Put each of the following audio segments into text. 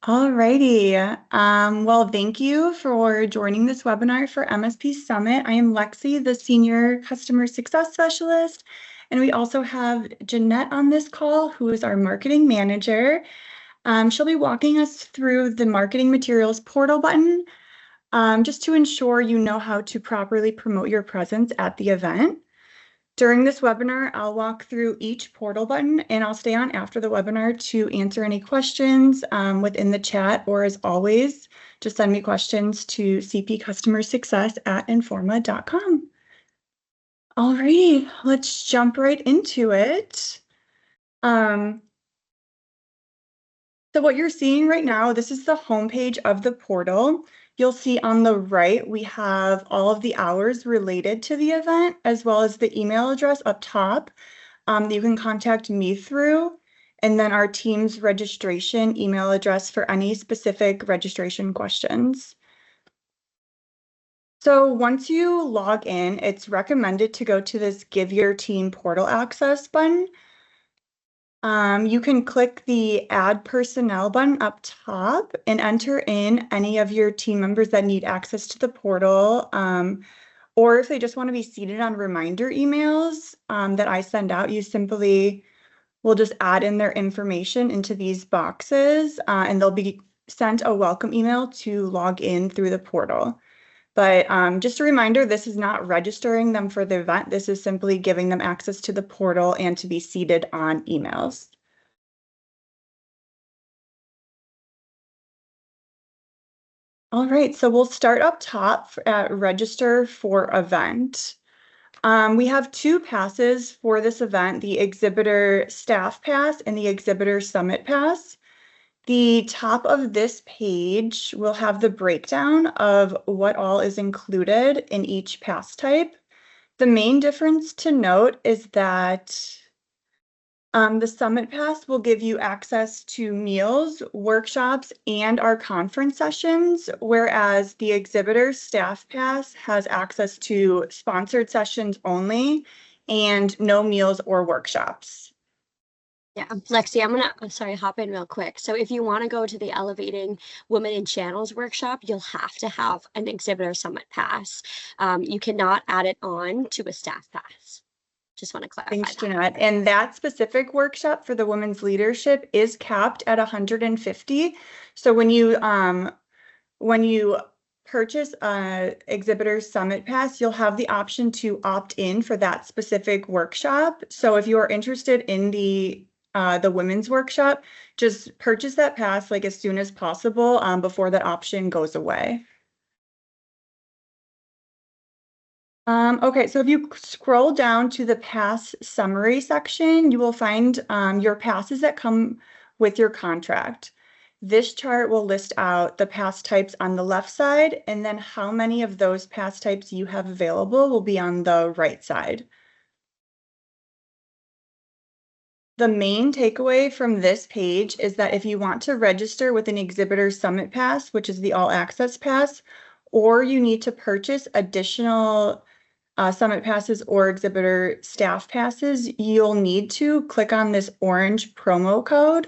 Alrighty. Well, thank you for joining this webinar for MSP Summit. I am Lexi, the Senior Customer Success Specialist, and we also have Jeanette on this call, who is our Marketing Manager. She'll be walking us through the Marketing Materials portal button, just to ensure you know how to properly promote your presence at the event. During this webinar, I'll walk through each portal button and I'll stay on after the webinar to answer any questions within the chat, or as always, just send me questions to cpcustomersuccess@informa.com. All right, let's jump right into it. So what you're seeing right now, this is the homepage of the portal. You'll see on the right, we have all of the hours related to the event, as well as the email address up top that you can contact me through, and then our team's registration email address for any specific registration questions. So once you log in, it's recommended to go to this Give Your Team Portal Access button. You can click the Add Personnel button up top and enter in any of your team members that need access to the portal, or if they just want to be seated on reminder emails that I send out, you simply will just add in their information into these boxes, and they'll be sent a welcome email to log in through the portal. But just a reminder, this is not registering them for the event. This is simply giving them access to the portal and to be seated on emails. All right, so we'll start up top at register for event. We have two passes for this event, the Exhibitor Staff Pass and the Exhibitor Summit Pass. The top of this page will have the breakdown of what all is included in each pass type. The main difference to note is that the Summit Pass will give you access to meals, workshops, and our conference sessions, whereas the Exhibitor Staff Pass has access to sponsored sessions only and no meals or workshops. Yeah, Lexi, I'm gonna, hop in real quick. So if you want to go to the Elevating Women in Channels workshop, you'll have to have an Exhibitor Summit Pass. You cannot add it on to a staff pass. Just want to clarify. Thanks, Jeanette. And that specific workshop for the women's leadership is capped at 150. So when you purchase a Exhibitor Summit Pass, you'll have the option to opt in for that specific workshop. So if you are interested in the women's workshop, just purchase that pass like as soon as possible before that option goes away. Okay, so if you scroll down to the pass summary section, you will find your passes that come with your contract. This chart will list out the pass types on the left side, and then how many of those pass types you have available will be on the right side. The main takeaway from this page is that if you want to register with an Exhibitor Summit Pass, which is the All Access Pass, or you need to purchase additional Summit Passes or Exhibitor Staff Passes, you'll need to click on this orange promo code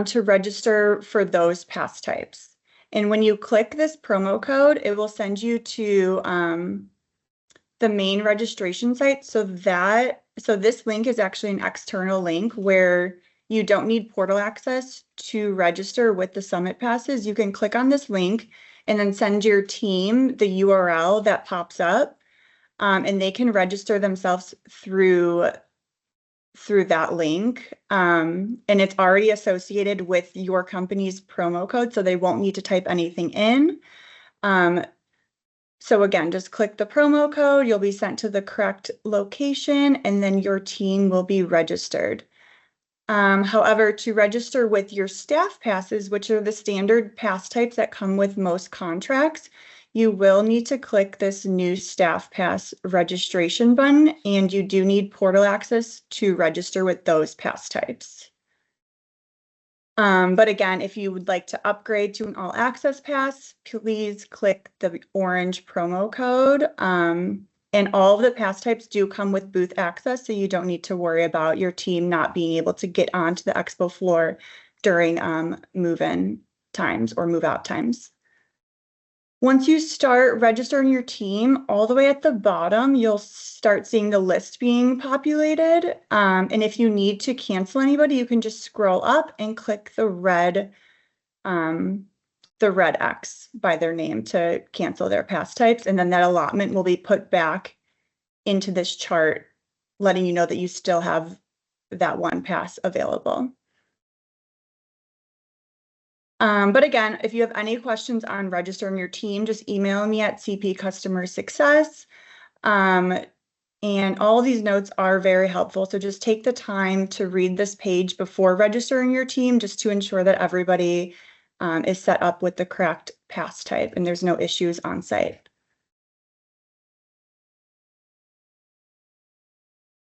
to register for those pass types. And when you click this promo code, it will send you to the main registration site. So this link is actually an external link where you don't need portal access to register with the Summit Passes. You can click on this link and then send your team the URL that pops up, and they can register themselves through that link. And it's already associated with your company's promo code, so they won't need to type anything in. So again, just click the promo code, you'll be sent to the correct location, and then your team will be registered. However, to register with your staff passes, which are the standard pass types that come with most contracts, you will need to click this new staff pass registration button, and you do need portal access to register with those pass types. But again, if you would like to upgrade to an all access pass, please click the orange promo code. And all of the pass types do come with booth access, so you don't need to worry about your team not being able to get onto the expo floor during move-in times or move out times. Once you start registering your team, all the way at the bottom, you'll start seeing the list being populated. And if you need to cancel anybody, you can just scroll up and click the red X by their name to cancel their pass types. And then that allotment will be put back into this chart, letting you know that you still have that one pass available. But again, if you have any questions on registering your team, just email me at CP Customer Success. And all of these notes are very helpful. So just take the time to read this page before registering your team, just to ensure that everybody is set up with the correct pass type and there's no issues on site.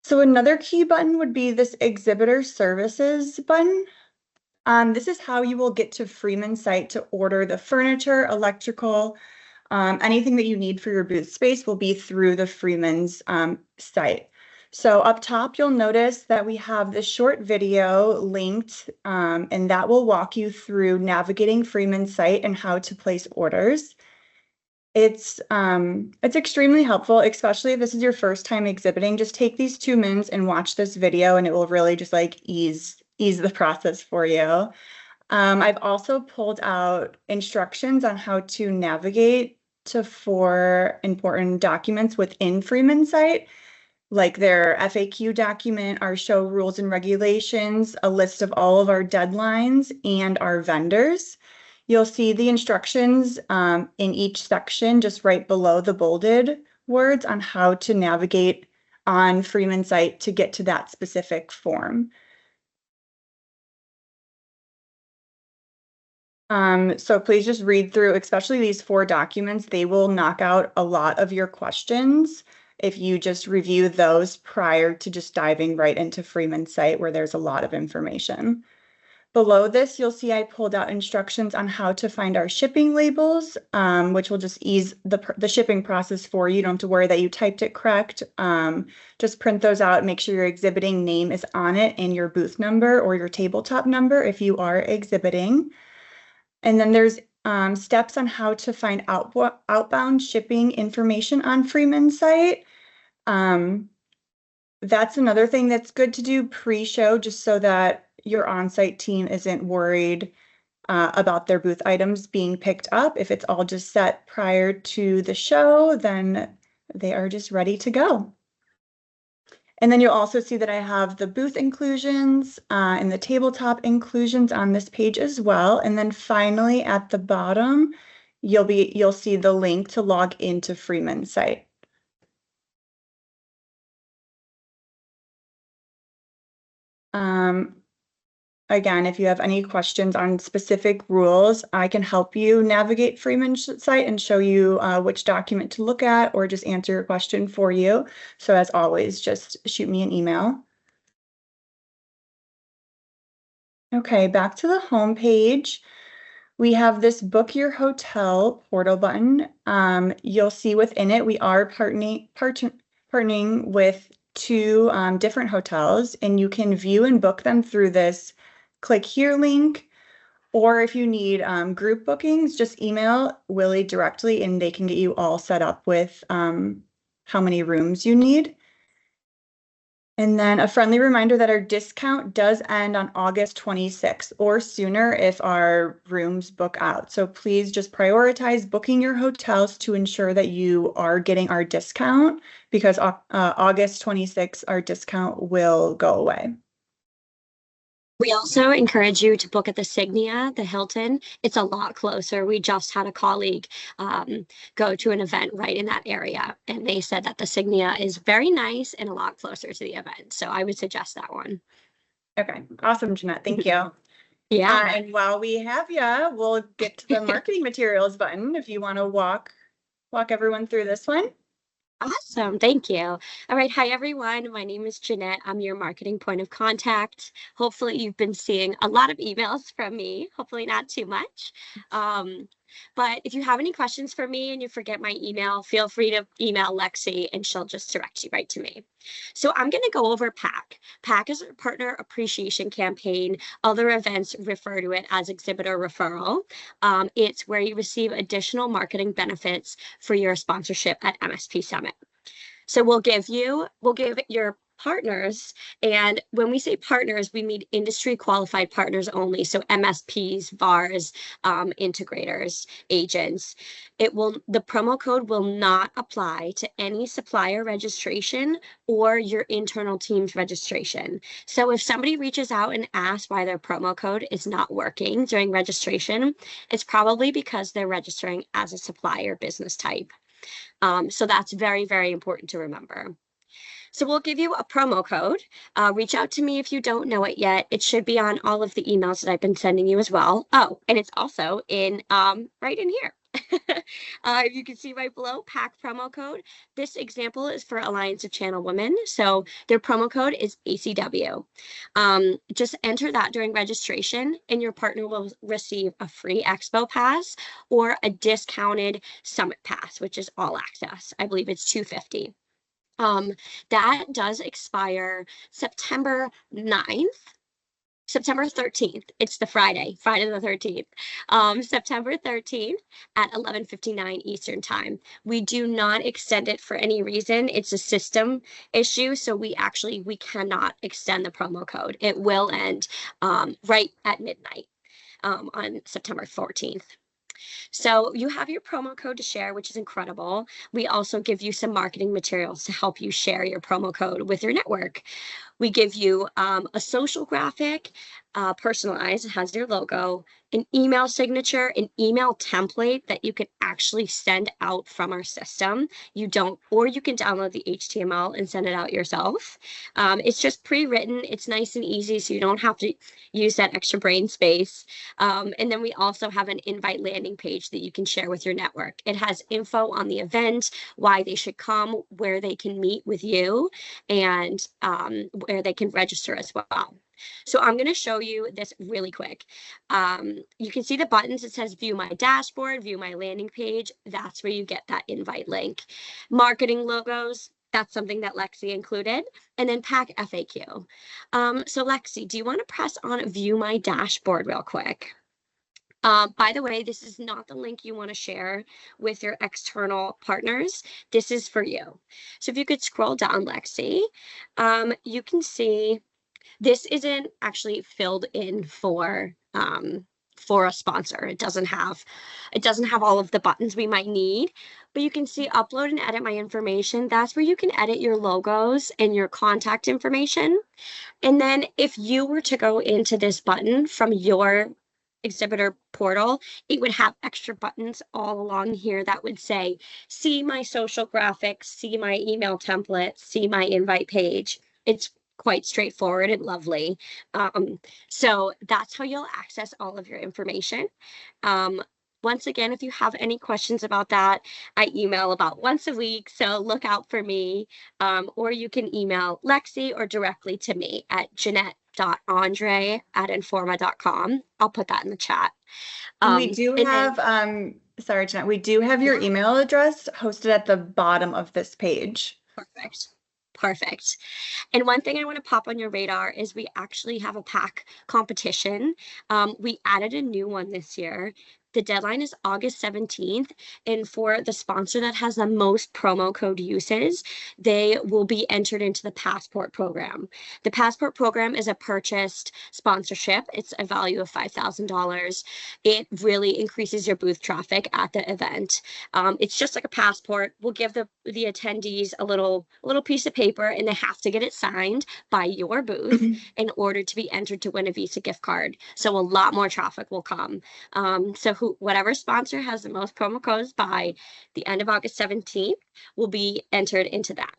So another key button would be this Exhibitor Services button. This is how you will get to Freeman Site to order the furniture, electrical, anything that you need for your booth space will be through the Freeman's site. So up top, you'll notice that we have this short video linked, and that will walk you through navigating Freeman's site and how to place orders. It's extremely helpful, especially if this is your first time exhibiting. Just take these 2 minutes and watch this video, and it will really just like ease the process for you. I've also pulled out instructions on how to navigate to 4 important documents within Freeman Site, like their FAQ document, our show rules and regulations, a list of all of our deadlines, and our vendors. You'll see the instructions in each section just right below the bolded words on how to navigate on Freeman Site to get to that specific form. So please just read through, especially these 4 documents. They will knock out a lot of your questions if you just review those prior to just diving right into Freeman Site, where there's a lot of information. Below this, you'll see I pulled out instructions on how to find our shipping labels, which will just ease the shipping process for you. You don't have to worry that you typed it correct. Just print those out, make sure your exhibiting name is on it and your booth number or your tabletop number if you are exhibiting. And then there's steps on how to find outbound shipping information on Freeman Site. That's another thing that's good to do pre-show, just so that your on-site team isn't worried about their booth items being picked up. If it's all just set prior to the show, then they are just ready to go. And then you'll also see that I have the booth inclusions and the tabletop inclusions on this page as well. And then finally at the bottom, you'll see the link to log into Freeman Site. Again, if you have any questions on specific rules, I can help you navigate Freeman Site and show you which document to look at or just answer your question for you. So as always, just shoot me an email. Okay, back to the home page. We have this book your hotel portal button. You'll see within it, we are partnering with 2 different hotels, and you can view and book them through this click here link, or if you need group bookings, just email Willie directly and they can get you all set up with how many rooms you need. And then a friendly reminder that our discount does end on August 26th or sooner if our rooms book out. So please just prioritize booking your hotels to ensure that you are getting our discount, because August 26th, our discount will go away. We also encourage you to book at the Signia, the Hilton. It's a lot closer. We just had a colleague go to an event right in that area, and they said that the Signia is very nice and a lot closer to the event. So I would suggest that one. Okay, awesome, Jeanette. Thank you. Yeah. And while we have you, we'll get to the marketing materials button if you want to walk everyone through this one. Awesome. Thank you. All right. Hi, everyone. My name is Jeanette. I'm your marketing point of contact. Hopefully, you've been seeing a lot of emails from me. Hopefully, not too much. But if you have any questions for me and you forget my email, feel free to email Lexi and she'll just direct you right to me. So I'm going to go over PAC. PAC is a partner appreciation campaign. Other events refer to it as exhibitor referral. It's where you receive additional marketing benefits for your sponsorship at MSP Summit. So we'll give your partners, and when we say partners, we mean industry qualified partners only. So MSPs, VARs, integrators, agents. The promo code will not apply to any supplier registration or your internal team's registration. So if somebody reaches out and asks why their promo code is not working during registration, it's probably because they're registering as a supplier business type. So that's very, very important to remember. So we'll give you a promo code. Reach out to me if you don't know it yet. It should be on all of the emails that I've been sending you as well. Oh, and it's also in right in here. You can see right below PAC promo code. This example is for Alliance of Channel Women. So their promo code is ACW. Just enter that during registration and your partner will receive a free expo pass or a discounted summit pass, which is all access. I believe it's $250. That does expire September 9th. September 13th. It's the Friday the 13th. September 13th at 11:59 Eastern Time. We do not extend it for any reason. It's a system issue, so we cannot extend the promo code. It will end right at midnight on September 14th. So you have your promo code to share, which is incredible. We also give you some marketing materials to help you share your promo code with your network. We give you a social graphic, personalized, it has your logo, an email signature, an email template that you can actually send out from our system. You can download the HTML and send it out yourself. It's just pre-written. It's nice and easy, so you don't have to use that extra brain space. And then we also have an invite landing page that you can share with your network. It has info on the event, why they should come, where they can meet with you, and where they can register as well. So I'm going to show you this really quick. You can see the buttons. It says view my dashboard, view my landing page. That's where you get that invite link. Marketing logos, that's something that Lexi included. And then PAC FAQ. So Lexi, do you want to press on view my dashboard real quick? By the way, this is not the link you want to share with your external partners. This is for you. So if you could scroll down, Lexi, you can see this isn't actually filled in for a sponsor. It doesn't have all of the buttons we might need, but you can see upload and edit my information. That's where you can edit your logos and your contact information. And then if you were to go into this button from your exhibitor portal, it would have extra buttons all along here that would say, see my social graphics, see my email template, see my invite page. It's quite straightforward and lovely. So that's how you'll access all of your information. Once again, if you have any questions about that, I email about once a week, so look out for me. Or you can email Lexi or directly to me at jeanette.andre@informa.com. I'll put that in the chat. We do have, sorry, Jeanette, we do have your email address hosted at the bottom of this page. Perfect. And one thing I want to pop on your radar is we actually have a PAC competition. We added a new one this year. The deadline is August 17th. And for the sponsor that has the most promo code uses, they will be entered into the Passport program. The Passport program is a purchased sponsorship. It's a value of $5,000. It really increases your booth traffic at the event. It's just like a passport. We'll give the attendees a little piece of paper, and they have to get it signed by your booth in order to be entered to win a Visa gift card. So a lot more traffic will come. So whatever sponsor has the most promo codes by the end of August 17th will be entered into that.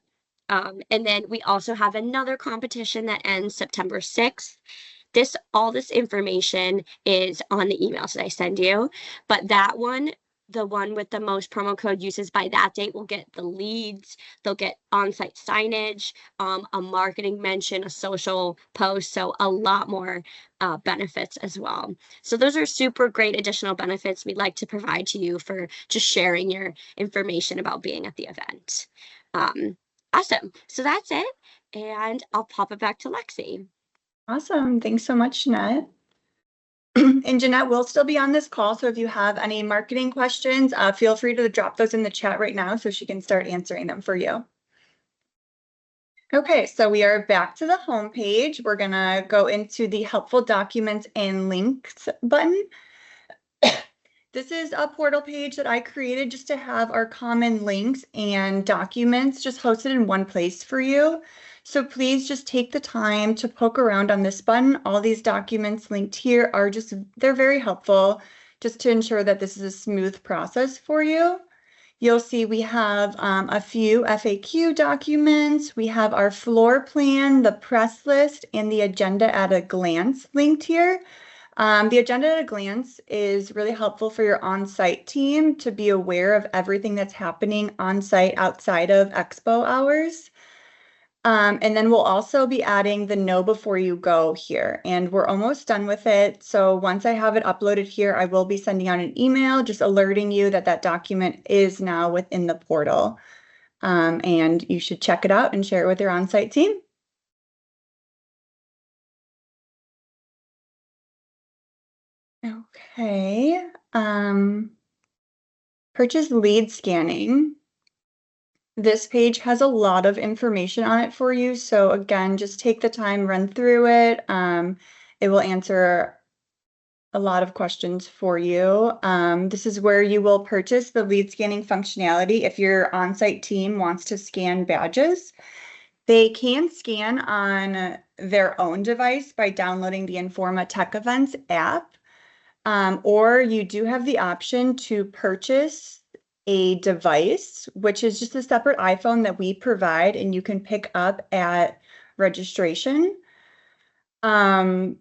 And then we also have another competition that ends September 6th. All this information is on the emails that I send you, but that one the one with the most promo code uses by that date will get the leads. They'll get on-site signage, a marketing mention, a social post, so a lot more benefits as well. So those are super great additional benefits we'd like to provide to you for just sharing your information about being at the event. Um, awesome. So that's it, and I'll pop it back to Lexi. Awesome. Thanks so much, Jeanette. And Jeanette will still be on this call, so if you have any marketing questions, feel free to drop those in the chat right now so she can start answering them for you. Okay, so we are back to the home page. We're gonna go into the helpful documents and links button. This is a portal page that I created just to have our common links and documents just hosted in one place for you. So please just take the time to poke around on this button. All these documents linked here are they're very helpful just to ensure that this is a smooth process for you. You'll see we have a few FAQ documents. We have our floor plan, the press list, and the agenda at a glance linked here. The agenda at a glance is really helpful for your on-site team to be aware of everything that's happening on-site outside of expo hours. And then we'll also be adding the know before you go here, and we're almost done with it. So once I have it uploaded here, I will be sending out an email just alerting you that that document is now within the portal. And you should check it out and share it with your on-site team. Okay. Purchase lead scanning. This page has a lot of information on it for you. So again, just take the time, run through it. It will answer a lot of questions for you. This is where you will purchase the lead scanning functionality if your on-site team wants to scan badges. They can scan on their own device by downloading the Informa Tech Events app. Or you do have the option to purchase a device, which is just a separate iPhone that we provide and you can pick up at registration. But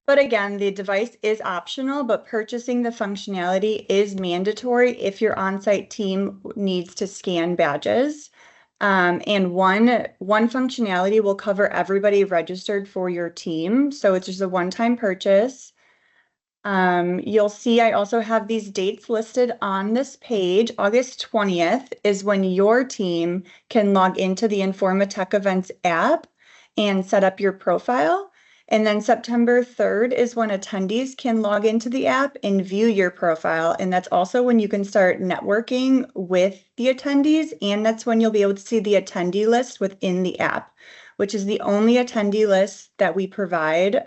again, the device is optional, but purchasing the functionality is mandatory if your on-site team needs to scan badges. And one functionality will cover everybody registered for your team. So it's just a one-time purchase. You'll see I also have these dates listed on this page. August 20th is when your team can log into the Informa Tech Events app and set up your profile. And then September 3rd is when attendees can log into the app and view your profile. And that's also when you can start networking with the attendees. And that's when you'll be able to see the attendee list within the app, which is the only attendee list that we provide.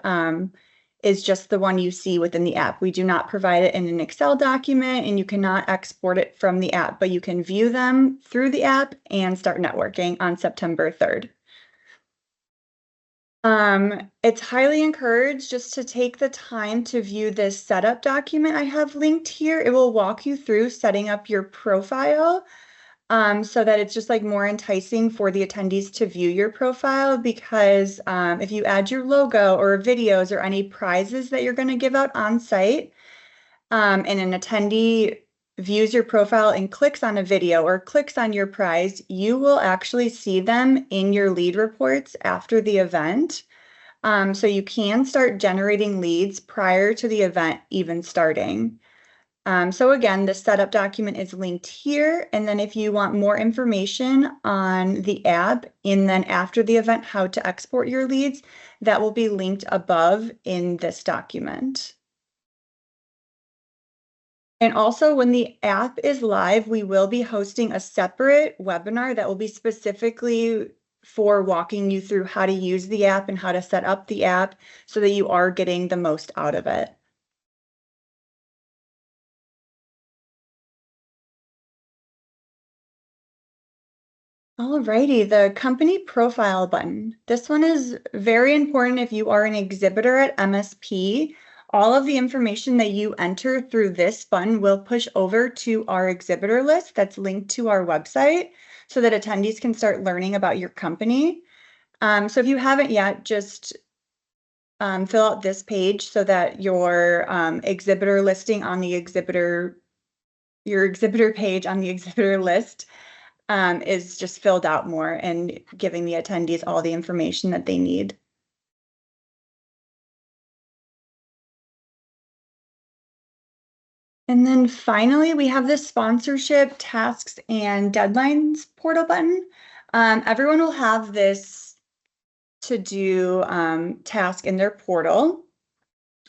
Is just the one you see within the app. We do not provide it in an Excel document and you cannot export it from the app, but you can view them through the app and start networking on September 3rd. It's highly encouraged just to take the time to view this setup document I have linked here. It will walk you through setting up your profile. So that it's just like more enticing for the attendees to view your profile because if you add your logo or videos or any prizes that you're going to give out on site, and an attendee views your profile and clicks on a video or clicks on your prize, you will actually see them in your lead reports after the event. So you can start generating leads prior to the event even starting. So again, the setup document is linked here. And then if you want more information on the app and then after the event, how to export your leads, that will be linked above in this document. And also when the app is live, we will be hosting a separate webinar that will be specifically for walking you through how to use the app and how to set up the app so that you are getting the most out of it. Alrighty, the company profile button. This one is very important if you are an exhibitor at MSP. All of the information that you enter through this button will push over to our exhibitor list that's linked to our website so that attendees can start learning about your company. So if you haven't yet, just fill out this page so that your exhibitor listing on the exhibitor your exhibitor page on the exhibitor list is just filled out more and giving the attendees all the information that they need. And then finally, we have this sponsorship tasks and deadlines portal button. Everyone will have this to do task in their portal.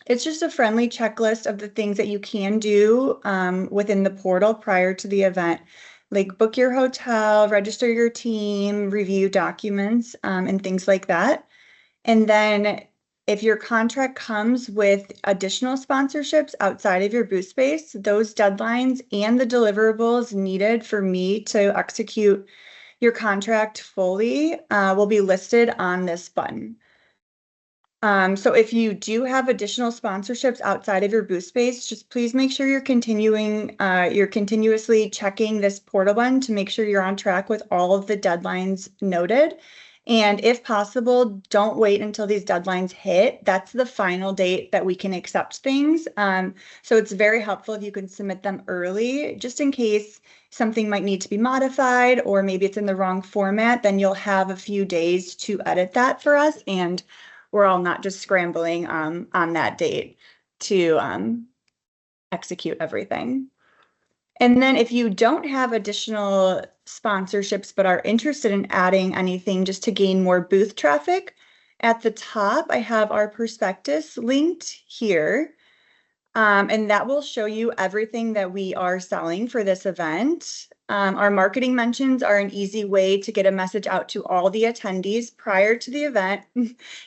It's just a friendly checklist of the things that you can do within the portal prior to the event, like book your hotel, register your team, review documents, and things like that. And then if your contract comes with additional sponsorships outside of your booth space, those deadlines and the deliverables needed for me to execute your contract fully will be listed on this button. So if you do have additional sponsorships outside of your booth space, just please make sure you're continuously checking this portal button to make sure you're on track with all of the deadlines noted. And if possible, don't wait until these deadlines hit. That's the final date that we can accept things. So it's very helpful if you can submit them early, just in case something might need to be modified, or maybe it's in the wrong format, then you'll have a few days to edit that for us, and we're all not just scrambling on that date to execute everything. And then if you don't have additional sponsorships but are interested in adding anything just to gain more booth traffic, at the top I have our prospectus linked here. And that will show you everything that we are selling for this event. Our marketing mentions are an easy way to get a message out to all the attendees prior to the event,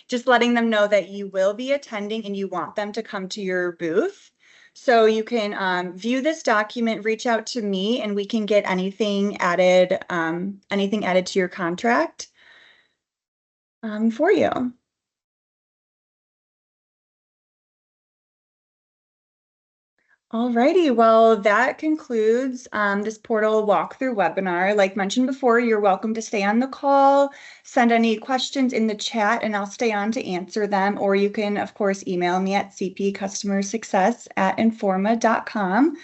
just letting them know that you will be attending and you want them to come to your booth. So you can view this document, reach out to me, and we can get anything added to your contract for you. Alrighty, well, that concludes this portal walkthrough webinar. Like mentioned before, you're welcome to stay on the call, send any questions in the chat, and I'll stay on to answer them. Or you can, of course, email me at cpcustomersuccess@informa.com.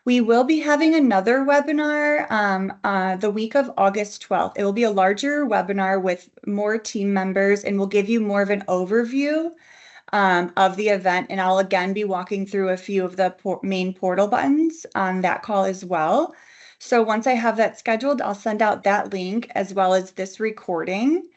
We will be having another webinar the week of August 12th. It will be a larger webinar with more team members, and we'll give you more of an overview of the event. And I'll again be walking through a few of the main portal buttons on that call as well. So once I have that scheduled, I'll send out that link as well as this recording.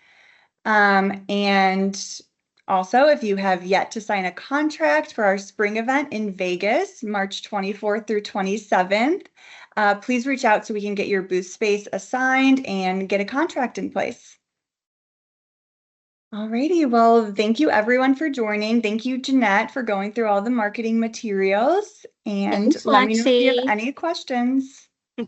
And also, if you have yet to sign a contract for our spring event in Vegas, March 24th through 27th, please reach out so we can get your booth space assigned and get a contract in place. Alrighty, well, thank you everyone for joining. Thank you, Jeanette, for going through all the marketing materials. And Thanks, let me know if you have Lexi. any questions.